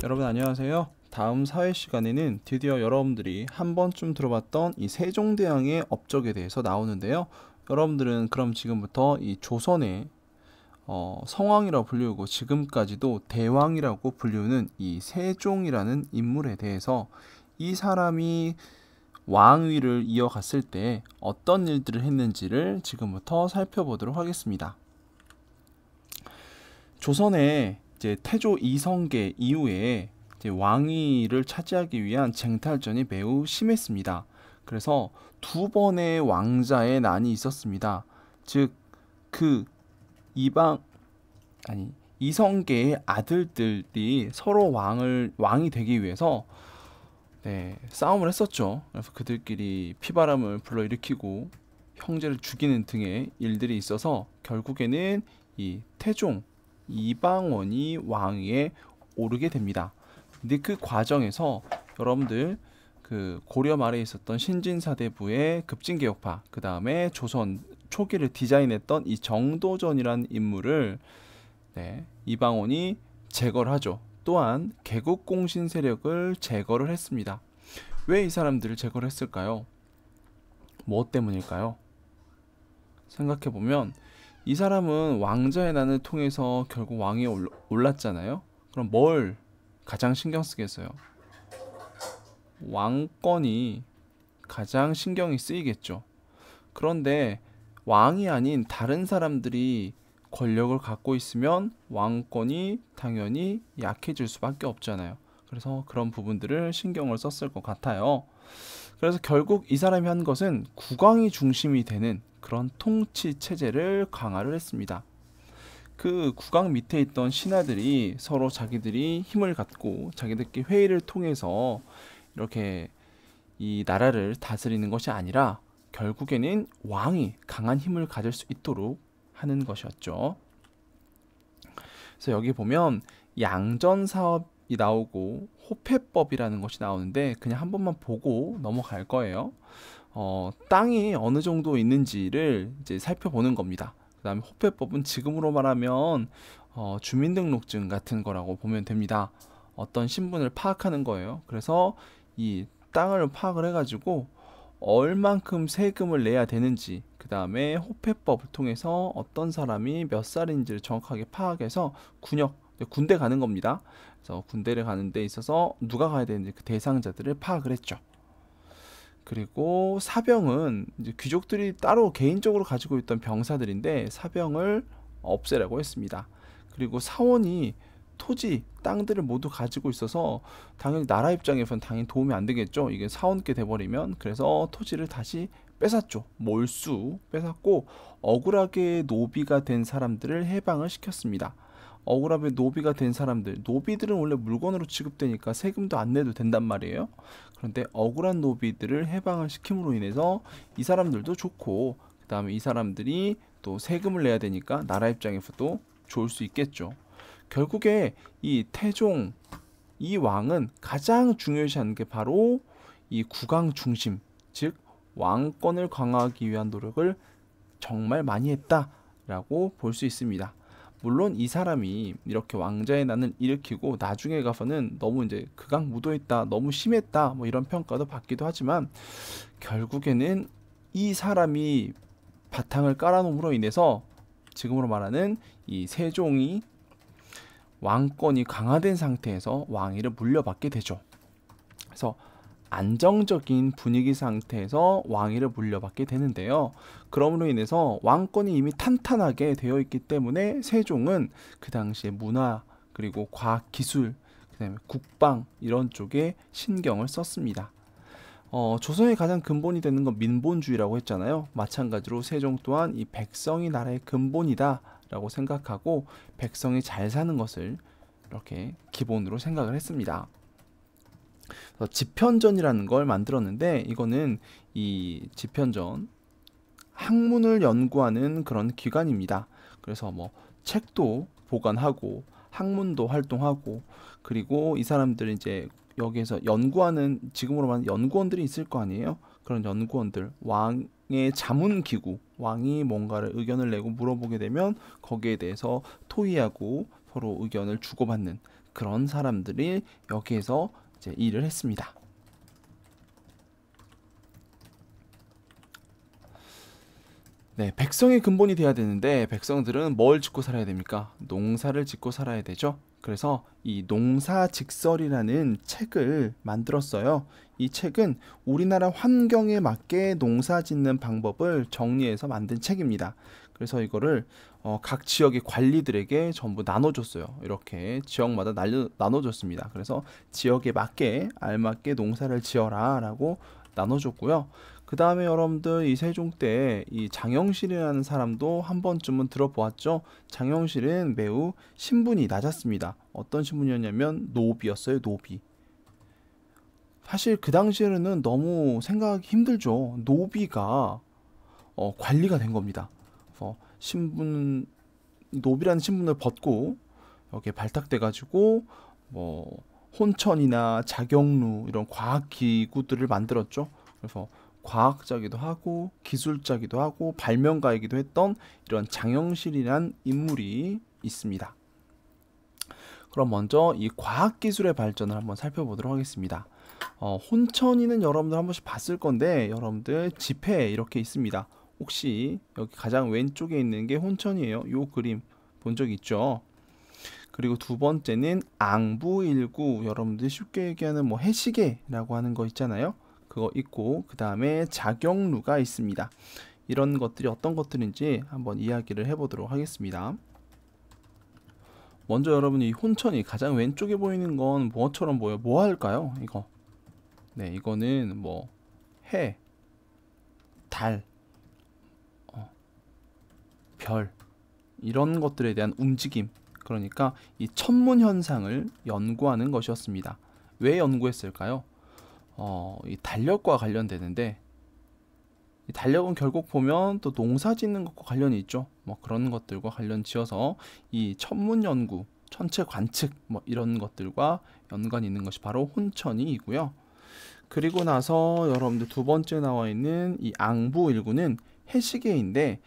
여러분 안녕하세요. 다음 사회 시간에는 드디어 여러분들이 한 번쯤 들어봤던 이 세종대왕의 업적에 대해서 나오는데요. 여러분들은 그럼 지금부터 이 조선의 성왕이라고 불리우고 지금까지도 대왕이라고 불리우는 이 세종이라는 인물에 대해서 이 사람이 왕위를 이어갔을 때 어떤 일들을 했는지를 지금부터 살펴보도록 하겠습니다. 조선의 이제 태조 이성계 이후에 이제 왕위를 차지하기 위한 쟁탈전이 매우 심했습니다. 그래서 두 번의 왕자의 난이 있었습니다. 즉 그 이방 아니 이성계의 아들들이 서로 왕이 되기 위해서 싸움을 했었죠. 그래서 그들끼리 피바람을 불러일으키고 형제를 죽이는 등의 일들이 있어서 결국에는 이 태종 이방원이 왕위에 오르게 됩니다. 근데 그 과정에서 여러분들 그 고려 말에 있었던 신진사대부의 급진개혁파, 그 다음에 조선 초기를 디자인했던 이 정도전이라는 인물을 이방원이 제거를 하죠. 또한 개국공신 세력을 제거를 했습니다. 왜 이 사람들을 제거를 했을까요? 무엇 때문일까요? 생각해보면 이 사람은 왕자의 난을 통해서 결국 왕위에 올랐잖아요. 그럼 뭘 가장 신경 쓰겠어요? 왕권이 가장 신경이 쓰이겠죠. 그런데 왕이 아닌 다른 사람들이 권력을 갖고 있으면 왕권이 당연히 약해질 수밖에 없잖아요. 그래서 그런 부분들을 신경을 썼을 것 같아요. 그래서 결국 이 사람이 한 것은 국왕이 중심이 되는 그런 통치 체제를 강화를 했습니다. 그 국왕 밑에 있던 신하들이 서로 자기들이 힘을 갖고 자기들끼리 회의를 통해서 이렇게 이 나라를 다스리는 것이 아니라 결국에는 왕이 강한 힘을 가질 수 있도록 하는 것이었죠. 그래서 여기 보면 양전 사업이 나오고 호패법이라는 것이 나오는데 그냥 한 번만 보고 넘어갈 거예요. 땅이 어느 정도 있는지를 이제 살펴보는 겁니다. 그 다음에 호패법은 지금으로 말하면 주민등록증 같은 거라고 보면 됩니다. 어떤 신분을 파악하는 거예요. 그래서 이 땅을 파악을 해가지고 얼만큼 세금을 내야 되는지, 그 다음에 호패법을 통해서 어떤 사람이 몇 살인지를 정확하게 파악해서 군대 가는 겁니다. 그래서 군대를 가는 데 있어서 누가 가야 되는지 그 대상자들을 파악을 했죠. 그리고 사병은 이제 귀족들이 따로 개인적으로 가지고 있던 병사들인데 사병을 없애라고 했습니다. 그리고 사원이 토지, 땅들을 모두 가지고 있어서 당연히 나라 입장에서는 당연히 도움이 안 되겠죠. 이게 사원께 돼버리면. 그래서 토지를 다시 뺏었죠. 몰수 뺏었고 억울하게 노비가 된 사람들을 해방을 시켰습니다. 억울하게 노비가 된 사람들, 노비들은 원래 물건으로 취급되니까 세금도 안 내도 된단 말이에요. 그런데 억울한 노비들을 해방을 시킴으로 인해서 이 사람들도 좋고, 그 다음에 이 사람들이 또 세금을 내야 되니까 나라 입장에서도 좋을 수 있겠죠. 결국에 이 태종 이 왕은 가장 중요시하는 게 바로 이 국왕 중심, 즉 왕권을 강화하기 위한 노력을 정말 많이 했다라고 볼 수 있습니다. 물론 이 사람이 이렇게 왕자의 난을 일으키고 나중에 가서는 너무 이제 극악무도했다, 너무 심했다, 뭐 이런 평가도 받기도 하지만 결국에는 이 사람이 바탕을 깔아놓음으로 인해서 지금으로 말하는 이 세종이 왕권이 강화된 상태에서 왕위를 물려받게 되죠. 그래서 안정적인 분위기 상태에서 왕위를 물려받게 되는데요. 그럼으로 인해서 왕권이 이미 탄탄하게 되어 있기 때문에 세종은 그 당시에 문화 그리고 과학 기술, 그다음에 국방 이런 쪽에 신경을 썼습니다. 조선의 가장 근본이 되는 건 민본주의라고 했잖아요. 마찬가지로 세종 또한 이 백성이 나라의 근본이다 라고 생각하고 백성이 잘 사는 것을 이렇게 기본으로 생각을 했습니다. 집현전이라는 걸 만들었는데 이거는 이 집현전 학문을 연구하는 그런 기관입니다. 그래서 뭐 책도 보관하고 학문도 활동하고, 그리고 이 사람들은 이제 여기에서 연구하는, 지금으로 말하는 연구원들이 있을 거 아니에요. 그런 연구원들, 왕의 자문기구, 왕이 뭔가를 의견을 내고 물어보게 되면 거기에 대해서 토의하고 서로 의견을 주고받는 그런 사람들이 여기에서 이제 일을 했습니다. 네, 백성의 근본이 돼야 되는데 백성들은 뭘 짓고 살아야 됩니까? 농사를 짓고 살아야 되죠. 그래서 이 농사직설이라는 책을 만들었어요. 이 책은 우리나라 환경에 맞게 농사 짓는 방법을 정리해서 만든 책입니다. 그래서 이거를 각 지역의 관리들에게 전부 나눠줬어요. 이렇게 지역마다 나눠줬습니다. 그래서 지역에 맞게 알맞게 농사를 지어라 라고 나눠줬고요. 그 다음에 여러분들 이 세종 때 이 장영실이라는 사람도 한 번쯤은 들어보았죠. 장영실은 매우 신분이 낮았습니다. 어떤 신분이었냐면 노비였어요. 노비. 사실 그 당시에는 너무 생각하기 힘들죠. 노비가 관리가 된 겁니다. 신분 노비라는 신분을 벗고 여기에 발탁돼 가지고 뭐 혼천이나 자경루 이런 과학 기구들을 만들었죠. 그래서 과학자기도 하고 기술자기도 하고 발명가이기도 했던 이런 장영실이란 인물이 있습니다. 그럼 먼저 이 과학기술의 발전을 한번 살펴보도록 하겠습니다. 혼천이는 여러분들 한 번씩 봤을 건데 여러분들 지폐에 이렇게 있습니다. 혹시 여기 가장 왼쪽에 있는 게 혼천이에요. 요 그림 본 적 있죠? 그리고 두 번째는 앙부일구, 여러분들 쉽게 얘기하는 뭐 해시계라고 하는 거 있잖아요. 그거 있고 그 다음에 자경루가 있습니다. 이런 것들이 어떤 것들인지 한번 이야기를 해보도록 하겠습니다. 먼저 여러분이 혼천이 가장 왼쪽에 보이는 건 뭐처럼 보여? 뭐 할까요? 이거. 네, 이거는 뭐 해, 달, 별 이런 것들에 대한 움직임, 그러니까 이 천문 현상을 연구하는 것이었습니다. 왜 연구했을까요? 이 달력과 관련되는데 이 달력은 결국 보면 또 농사 짓는 것과 관련이 있죠. 뭐 그런 것들과 관련 지어서 이 천문 연구, 천체 관측 뭐 이런 것들과 연관이 있는 것이 바로 혼천이고요. 그리고 나서 여러분들 두 번째 나와 있는 이 앙부일구는 해시계인데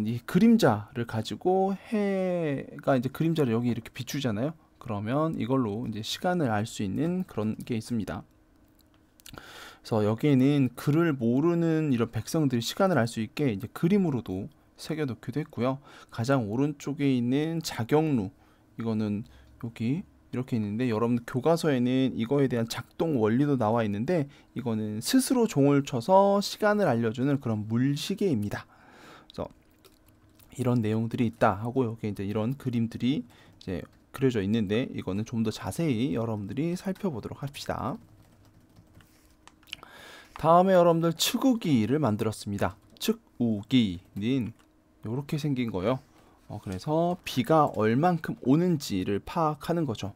이 그림자를 가지고 해가 이제 그림자를 여기 이렇게 비추잖아요. 그러면 이걸로 이제 시간을 알 수 있는 그런 게 있습니다. 그래서 여기에는 글을 모르는 이런 백성들이 시간을 알 수 있게 이제 그림으로도 새겨놓기도 했고요. 가장 오른쪽에 있는 자경루, 이거는 여기 이렇게 있는데 여러분 교과서에는 이거에 대한 작동 원리도 나와 있는데 이거는 스스로 종을 쳐서 시간을 알려주는 그런 물시계입니다. 그래서 이런 내용들이 있다 하고 여기 이제 이런 그림들이 이제 그려져 있는데 이거는 좀 더 자세히 여러분들이 살펴보도록 합시다. 다음에 여러분들 측우기를 만들었습니다. 측우기는 이렇게 생긴 거예요. 그래서 비가 얼만큼 오는지를 파악하는 거죠.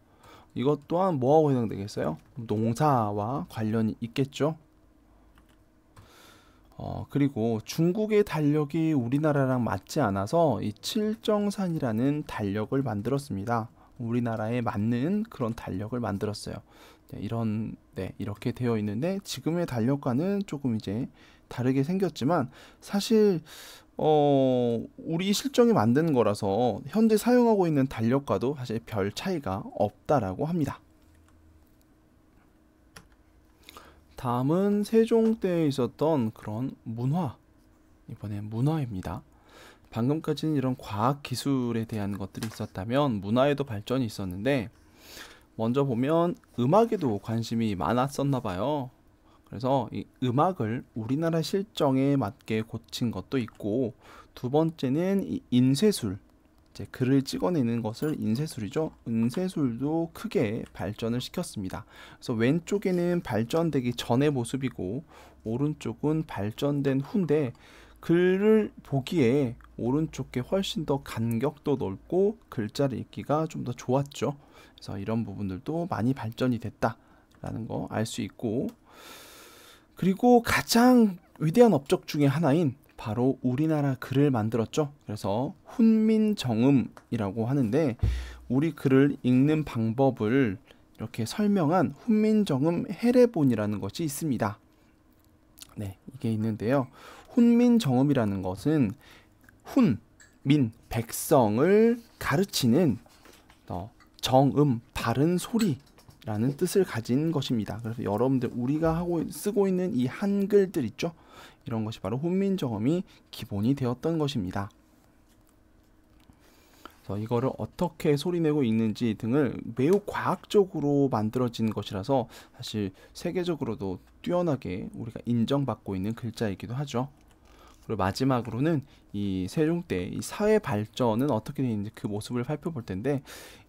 이것 또한 뭐하고 해당되겠어요? 농사와 관련이 있겠죠. 그리고 중국의 달력이 우리나라랑 맞지 않아서 이 칠정산이라는 달력을 만들었습니다. 우리나라에 맞는 그런 달력을 만들었어요. 이렇게 되어 있는데 지금의 달력과는 조금 이제 다르게 생겼지만 사실 우리 실정이 만든 거라서 현재 사용하고 있는 달력과도 사실 별 차이가 없다라고 합니다. 다음은 세종 때에 있었던 그런 문화, 이번엔 문화입니다. 방금까지는 이런 과학 기술에 대한 것들이 있었다면 문화에도 발전이 있었는데 먼저 보면 음악에도 관심이 많았었나 봐요. 그래서 이 음악을 우리나라 실정에 맞게 고친 것도 있고 두 번째는 이 인쇄술, 이제 글을 찍어내는 것을 인쇄술이죠. 인쇄술도 크게 발전을 시켰습니다. 그래서 왼쪽에는 발전되기 전의 모습이고 오른쪽은 발전된 후인데 글을 보기에 오른쪽 게 훨씬 더 간격도 넓고 글자를 읽기가 좀 더 좋았죠. 그래서 이런 부분들도 많이 발전이 됐다라는 거 알 수 있고 그리고 가장 위대한 업적 중에 하나인 바로 우리나라 글을 만들었죠. 그래서 훈민정음이라고 하는데 우리 글을 읽는 방법을 이렇게 설명한 훈민정음 해례본이라는 것이 있습니다. 네, 이게 있는데요. 훈민정음이라는 것은 민, 백성을 가르치는 정음, 바른 소리라는 뜻을 가진 것입니다. 그래서 여러분들 우리가 쓰고 있는 이 한글들 있죠? 이런 것이 바로 훈민정음이 기본이 되었던 것입니다. 그래서 이거를 어떻게 소리내고 읽는지 등을 매우 과학적으로 만들어진 것이라서 사실 세계적으로도 뛰어나게 우리가 인정받고 있는 글자이기도 하죠. 그리고 마지막으로는 이 세종 때 이 사회 발전은 어떻게 되는지 그 모습을 살펴볼 텐데,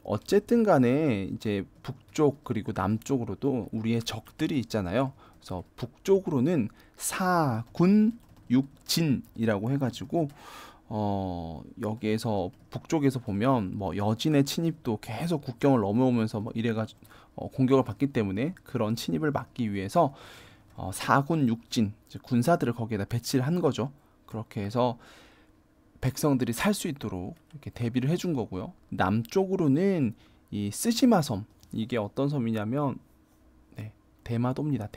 어쨌든 간에 이제 북쪽 그리고 남쪽으로도 우리의 적들이 있잖아요. 그래서 북쪽으로는 사군 육진이라고 해가지고 여기에서 북쪽에서 보면 뭐 여진의 침입도 계속 국경을 넘어오면서 뭐 이래가지고 공격을 받기 때문에 그런 침입을 막기 위해서 사군 육진, 군사들을 거기에다 배치를 한 거죠. 그렇게 해서 백성들이 살 수 있도록 이렇게 대비를 해준 거고요. 남쪽으로는 이 쓰시마섬, 이게 어떤 섬이냐면 대마도입니다.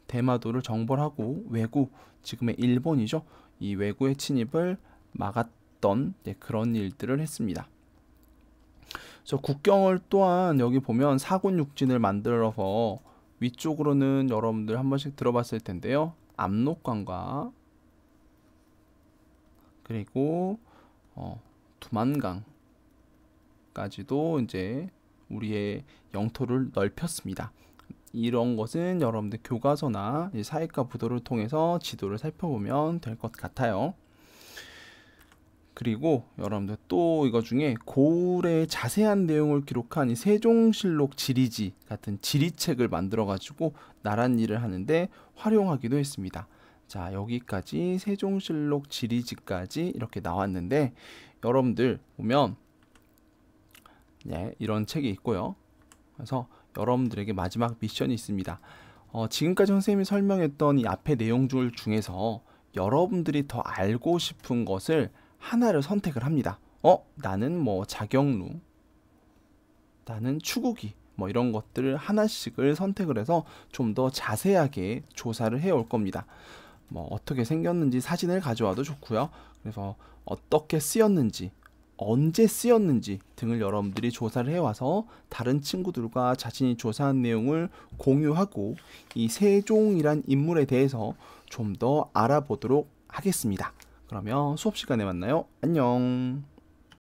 대마도를 정벌하고 왜구, 지금의 일본이죠. 이 왜구의 침입을 막았던 그런 일들을 했습니다. 그래서 국경을 또한 여기 보면 사군육진을 만들어서 위쪽으로는 여러분들 한 번씩 들어봤을 텐데요. 압록강과 그리고 두만강까지도 이제 우리의 영토를 넓혔습니다. 이런 것은 여러분들 교과서나 사회과 부도를 통해서 지도를 살펴보면 될 것 같아요. 그리고 여러분들 또 이거 중에 고을의 자세한 내용을 기록한 이 세종실록 지리지 같은 지리책을 만들어 가지고 나랏일을 하는데 활용하기도 했습니다. 자, 여기까지 세종실록 지리지까지 이렇게 나왔는데, 여러분들 보면 이런 책이 있고요. 그래서 여러분들에게 마지막 미션이 있습니다. 지금까지 선생님이 설명했던 이 앞의 내용들 중에서 여러분들이 더 알고 싶은 것을 하나를 선택을 합니다. 나는 뭐 자경루, 나는 추구기, 뭐 이런 것들을 하나씩을 선택을 해서 좀 더 자세하게 조사를 해올 겁니다. 뭐 어떻게 생겼는지 사진을 가져와도 좋고요. 그래서 어떻게 쓰였는지, 언제 쓰였는지 등을 여러분들이 조사를 해와서 다른 친구들과 자신이 조사한 내용을 공유하고 이 세종이란 인물에 대해서 좀 더 알아보도록 하겠습니다. 그러면 수업 시간에 만나요. 안녕.